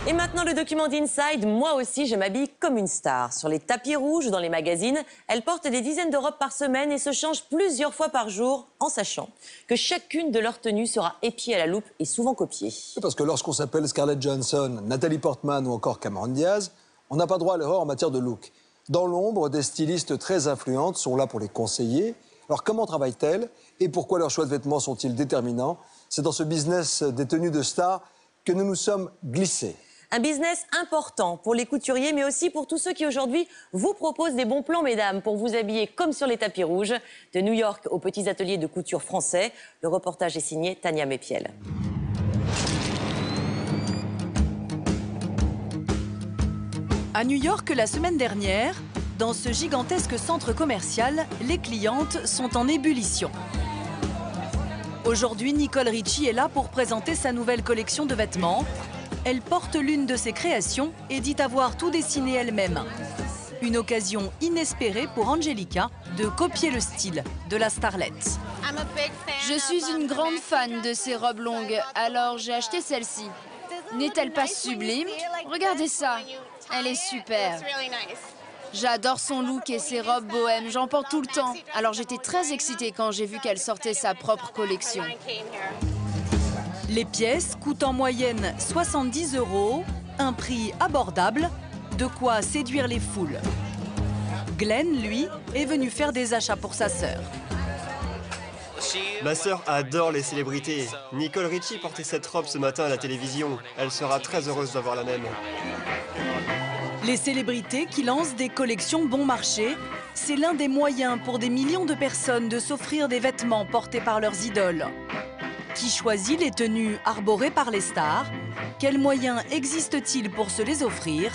Et maintenant, le document d'Inside. Moi aussi, je m'habille comme une star. Sur les tapis rouges, dans les magazines, elle porte des dizaines de robes par semaine et se change plusieurs fois par jour, en sachant que chacune de leurs tenues sera épiée à la loupe et souvent copiée. Parce que lorsqu'on s'appelle Scarlett Johansson, Nathalie Portman ou encore Cameron Diaz, on n'a pas droit à l'erreur en matière de look. Dans l'ombre, des stylistes très influentes sont là pour les conseiller. Alors comment travaillent-elles et pourquoi leurs choix de vêtements sont-ils déterminants? C'est dans ce business des tenues de stars que nous nous sommes glissés. Un business important pour les couturiers, mais aussi pour tous ceux qui aujourd'hui vous proposent des bons plans, mesdames, pour vous habiller comme sur les tapis rouges. De New York aux petits ateliers de couture français, le reportage est signé Tania Mépiel. À New York, la semaine dernière, dans ce gigantesque centre commercial, les clientes sont en ébullition. Aujourd'hui, Nicole Richie est là pour présenter sa nouvelle collection de vêtements. Elle porte l'une de ses créations et dit avoir tout dessiné elle-même. Une occasion inespérée pour Angelica de copier le style de la starlette. Je suis une grande fan de ces robes longues, alors j'ai acheté celle-ci. N'est-elle pas sublime? Regardez ça, elle est super. J'adore son look et ses robes bohèmes, j'en porte tout le temps. Alors j'étais très excitée quand j'ai vu qu'elle sortait sa propre collection. Les pièces coûtent en moyenne 70 €, un prix abordable, de quoi séduire les foules. Glenn, lui, est venu faire des achats pour sa sœur. Ma sœur adore les célébrités. Nicole Richie portait cette robe ce matin à la télévision. Elle sera très heureuse d'avoir la même. Les célébrités qui lancent des collections bon marché, c'est l'un des moyens pour des millions de personnes de s'offrir des vêtements portés par leurs idoles. Qui choisit les tenues arborées par les stars? Quels moyens existe-t-il pour se les offrir?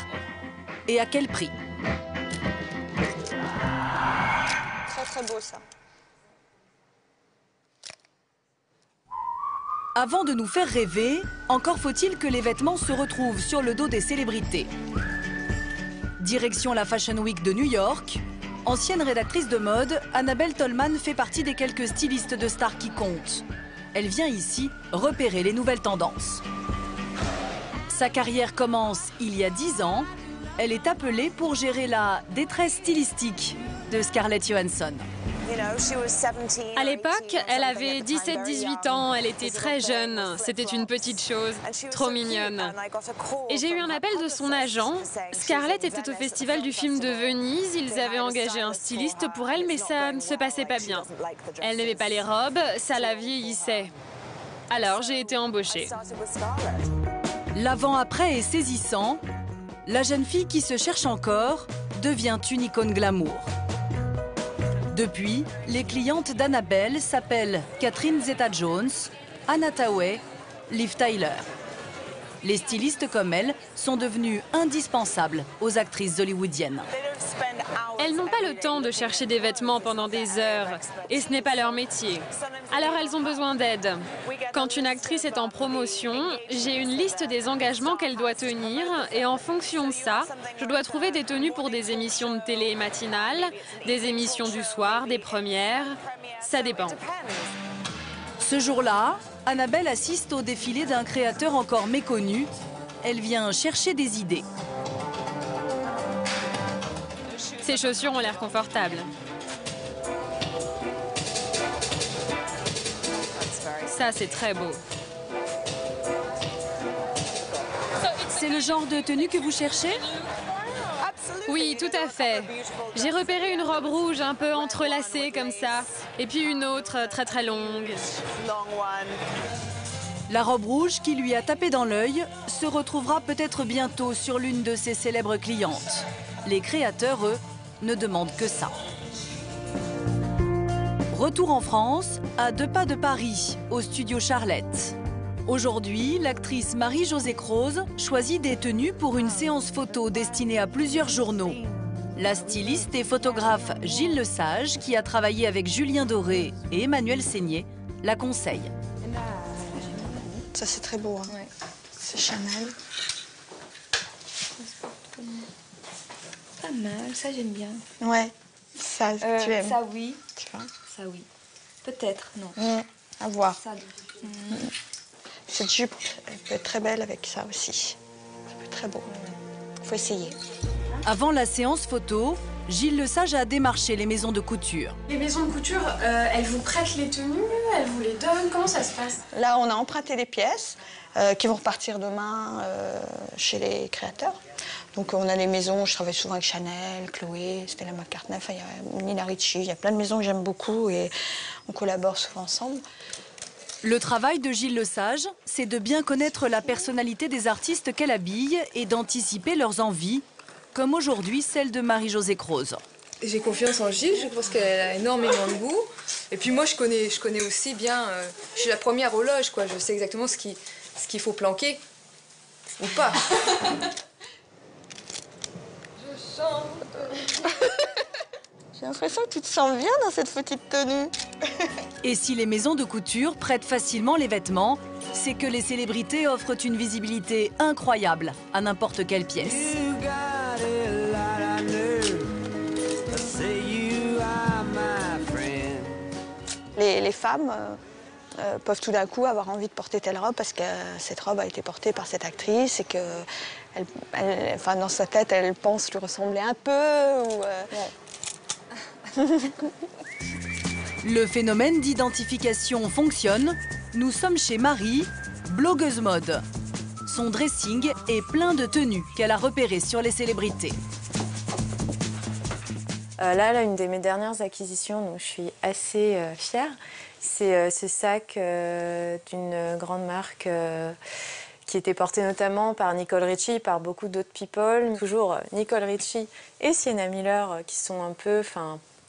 Et à quel prix? Très très beau ça. Avant de nous faire rêver, encore faut-il que les vêtements se retrouvent sur le dos des célébrités. Direction la Fashion Week de New York. Ancienne rédactrice de mode, Annabelle Tolman fait partie des quelques stylistes de stars qui comptent. Elle vient ici repérer les nouvelles tendances. Sa carrière commence il y a 10 ans. Elle est appelée pour gérer la détresse stylistique de Scarlett Johansson. À l'époque, elle avait 17-18 ans, elle était très jeune. C'était une petite chose, trop mignonne. Et j'ai eu un appel de son agent. Scarlett était au festival du film de Venise. Ils avaient engagé un styliste pour elle, mais ça ne se passait pas bien. Elle n'aimait pas les robes, ça la vieillissait. Alors j'ai été embauchée. L'avant-après est saisissant. La jeune fille qui se cherche encore devient une icône glamour. Depuis, les clientes d'Annabelle s'appellent Catherine Zeta-Jones, Anna Thaoué, Liv Tyler. Les stylistes comme elle sont devenus indispensables aux actrices hollywoodiennes. Elles n'ont pas le temps de chercher des vêtements pendant des heures, et ce n'est pas leur métier. Alors elles ont besoin d'aide. Quand une actrice est en promotion, j'ai une liste des engagements qu'elle doit tenir, et en fonction de ça, je dois trouver des tenues pour des émissions de télé matinales, des émissions du soir, des premières. Ça dépend. Ce jour-là, Annabelle assiste au défilé d'un créateur encore méconnu. Elle vient chercher des idées. Ces chaussures ont l'air confortables. Ça, c'est très beau. C'est le genre de tenue que vous cherchez? Oui, tout à fait. J'ai repéré une robe rouge un peu entrelacée comme ça, et puis une autre très très longue. La robe rouge qui lui a tapé dans l'œil se retrouvera peut-être bientôt sur l'une de ses célèbres clientes. Les créateurs, eux, ne demandent que ça. Retour en France, à 2 pas de Paris, au studio Charlette. Aujourd'hui, l'actrice Marie-Josée Croze choisit des tenues pour une séance photo destinée à plusieurs journaux. La styliste et photographe Gilles Lesage, qui a travaillé avec Julien Doré et Emmanuel Seigné, la conseille. Ça c'est très beau, hein. Ouais. C'est Chanel. Pas mal, ça j'aime bien. Ouais, ça tu aimes. Ça oui. Tu vois. Ça oui. Peut-être, non. À voir. Ça, Cette jupe, elle peut être très belle avec ça aussi. Ça peut être très beau. Faut essayer. Avant la séance photo, Gilles Lesage a démarché les maisons de couture. Les maisons de couture, elles vous prêtent les tenues, elles vous les donnent, comment ça se passe? Là, on a emprunté les pièces qui vont repartir demain chez les créateurs. Donc on a les maisons, je travaille souvent avec Chanel, Chloé, Stella McCartney, enfin, il y a Nina Ricci, il y a plein de maisons que j'aime beaucoup et on collabore souvent ensemble. Le travail de Gilles Lesage, c'est de bien connaître la personnalité des artistes qu'elle habille et d'anticiper leurs envies, comme aujourd'hui celle de Marie-Josée Croze. J'ai confiance en Gilles, je pense qu'elle a énormément de goût. Et puis moi, je connais aussi bien, je suis la première au loge, quoi. Je sais exactement ce qu'il faut planquer ou pas. Je chante. J'ai l'impression que tu te sens bien dans cette petite tenue. Et si les maisons de couture prêtent facilement les vêtements, c'est que les célébrités offrent une visibilité incroyable à n'importe quelle pièce. Les femmes peuvent tout d'un coup avoir envie de porter telle robe parce que cette robe a été portée par cette actrice et que enfin, dans sa tête, elle pense lui ressembler un peu. Le phénomène d'identification fonctionne. Nous sommes chez Marie, blogueuse mode. Son dressing est plein de tenues qu'elle a repérées sur les célébrités. Là, une de mes dernières acquisitions, donc je suis assez fière, c'est ce sac d'une grande marque qui était porté notamment par Nicole Richie, par beaucoup d'autres people. Toujours Nicole Richie et Sienna Miller qui sont un peu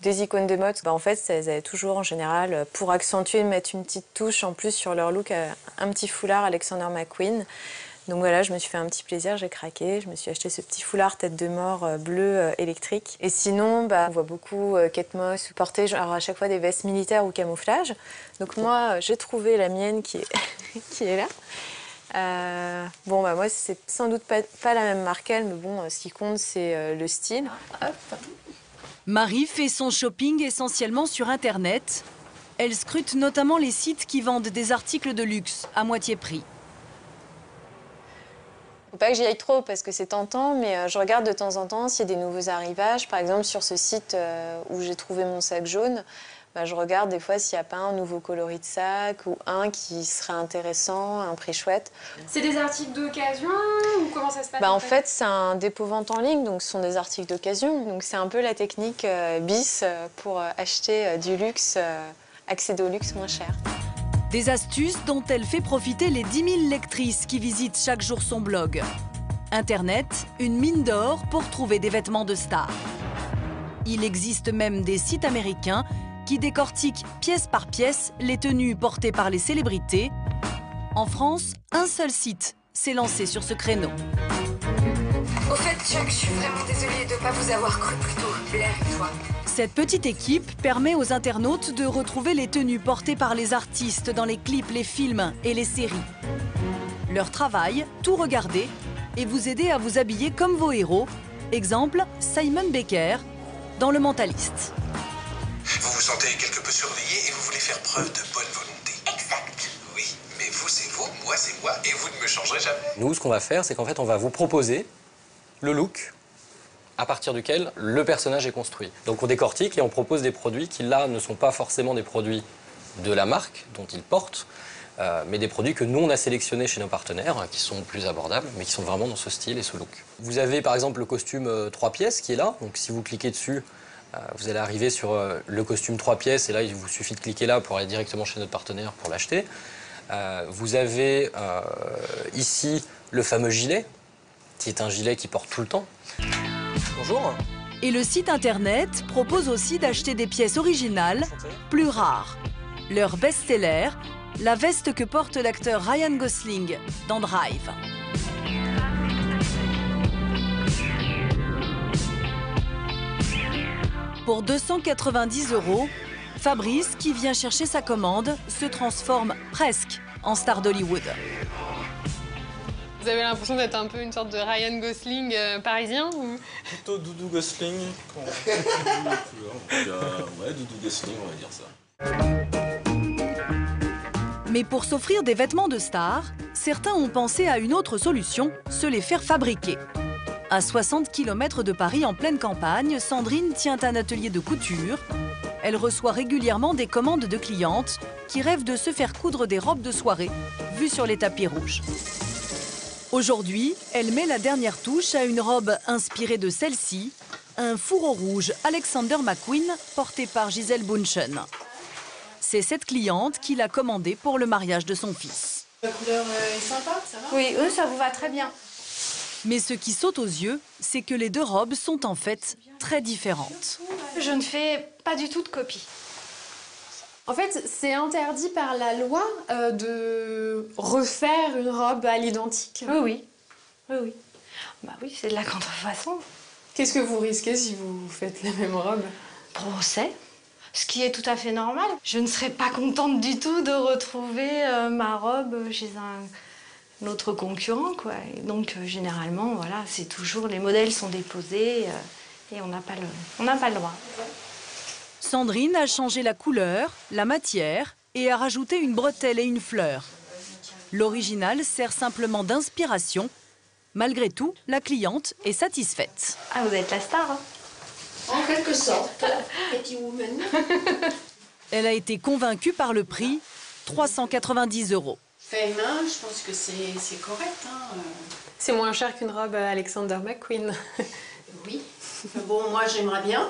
des icônes de mode. En fait, elles avaient toujours en général, pour accentuer, mettre une petite touche en plus sur leur look, un petit foulard Alexander McQueen. Donc voilà, je me suis fait un petit plaisir, j'ai craqué. Je me suis acheté ce petit foulard tête de mort bleu électrique. Et sinon, on voit beaucoup Kate Moss porter à chaque fois des vestes militaires ou camouflage. Donc moi, j'ai trouvé la mienne qui est là. Moi, c'est sans doute pas la même marque qu'elle, mais bon, ce qui compte, c'est le style. Hop. Marie fait son shopping essentiellement sur Internet. Elle scrute notamment les sites qui vendent des articles de luxe à moitié prix. Faut pas que j'y aille trop parce que c'est tentant, mais je regarde de temps en temps s'il y a des nouveaux arrivages. Par exemple, sur ce site où j'ai trouvé mon sac jaune, je regarde des fois s'il n'y a pas un nouveau coloris de sac ou un qui serait intéressant, un prix chouette. C'est des articles d'occasion ou comment ça se passe? En fait, c'est un dépôt-vente en ligne, donc ce sont des articles d'occasion. Donc c'est un peu la technique bis pour acheter du luxe, accéder au luxe moins cher. Des astuces dont elle fait profiter les 10 000 lectrices qui visitent chaque jour son blog. Internet, une mine d'or pour trouver des vêtements de stars. Il existe même des sites américains qui décortiquent pièce par pièce les tenues portées par les célébrités. En France, un seul site s'est lancé sur ce créneau. Au fait, Chuck, je suis vraiment désolée de ne pas vous avoir cru plus tôt, Blair et toi. Cette petite équipe permet aux internautes de retrouver les tenues portées par les artistes dans les clips, les films et les séries. Leur travail, tout regarder et vous aider à vous habiller comme vos héros. Exemple, Simon Baker dans Le Mentaliste. Vous vous sentez quelque peu surveillé et vous voulez faire preuve de bonne volonté. Exact. Oui, mais vous c'est vous, moi c'est moi et vous ne me changerez jamais. Nous, ce qu'on va faire, c'est qu'en fait, on va vous proposer le look à partir duquel le personnage est construit. Donc on décortique et on propose des produits qui, là, ne sont pas forcément des produits de la marque dont ils portent, mais des produits que nous, on a sélectionnés chez nos partenaires, qui sont plus abordables, mais qui sont vraiment dans ce style et ce look. Vous avez, par exemple, le costume 3 pièces qui est là. Donc si vous cliquez dessus, vous allez arriver sur le costume 3 pièces, et là, il vous suffit de cliquer là pour aller directement chez notre partenaire pour l'acheter. Vous avez ici le fameux gilet, qui est un gilet qui porte tout le temps. Bonjour. Et le site internet propose aussi d'acheter des pièces originales, plus rares. Leur best-seller, la veste que porte l'acteur Ryan Gosling dans Drive. Pour 290 €, Fabrice, qui vient chercher sa commande, se transforme presque en star d'Hollywood. Vous avez l'impression d'être un peu une sorte de Ryan Gosling parisien ou... Plutôt Doudou Gosling. Ouais, Doudou Gosling, on va dire ça. Mais pour s'offrir des vêtements de star, certains ont pensé à une autre solution, se les faire fabriquer. À 60 km de Paris, en pleine campagne, Sandrine tient un atelier de couture. Elle reçoit régulièrement des commandes de clientes qui rêvent de se faire coudre des robes de soirée, vues sur les tapis rouges. Aujourd'hui, elle met la dernière touche à une robe inspirée de celle-ci, un fourreau rouge Alexander McQueen porté par Gisèle Bunchen. C'est cette cliente qui l'a commandé pour le mariage de son fils. La couleur est sympa, ça va? Oui, ça vous va très bien. Mais ce qui saute aux yeux, c'est que les deux robes sont en fait très différentes. Je ne fais pas du tout de copie. En fait, c'est interdit par la loi de refaire une robe à l'identique. Oui. Bah oui, c'est de la contrefaçon. Qu'est-ce que vous risquez si vous faites la même robe? Procès. Ce qui est tout à fait normal. Je ne serais pas contente du tout de retrouver ma robe chez un autre concurrent, quoi. Et donc, généralement, voilà, c'est toujours les modèles sont déposés et on n'a pas le droit. Sandrine a changé la couleur, la matière et a rajouté une bretelle et une fleur. L'original sert simplement d'inspiration. Malgré tout, la cliente est satisfaite. Ah, vous êtes la star, hein? En quelque sorte, Pretty Woman. Elle a été convaincue par le prix, 390 €. Fait main, je pense que c'est correct. Hein. C'est moins cher qu'une robe Alexander McQueen. Oui. Bon, moi j'aimerais bien.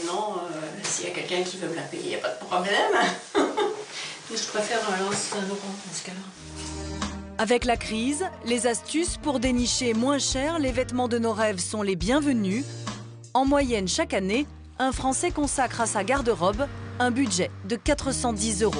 Non, s'il y a quelqu'un qui veut me la payer, il n'y a pas de problème. Mais je préfère Saint Laurent dans ce cas-là. Avec la crise, les astuces pour dénicher moins cher les vêtements de nos rêves sont les bienvenues. En moyenne, chaque année, un Français consacre à sa garde-robe un budget de 410 €.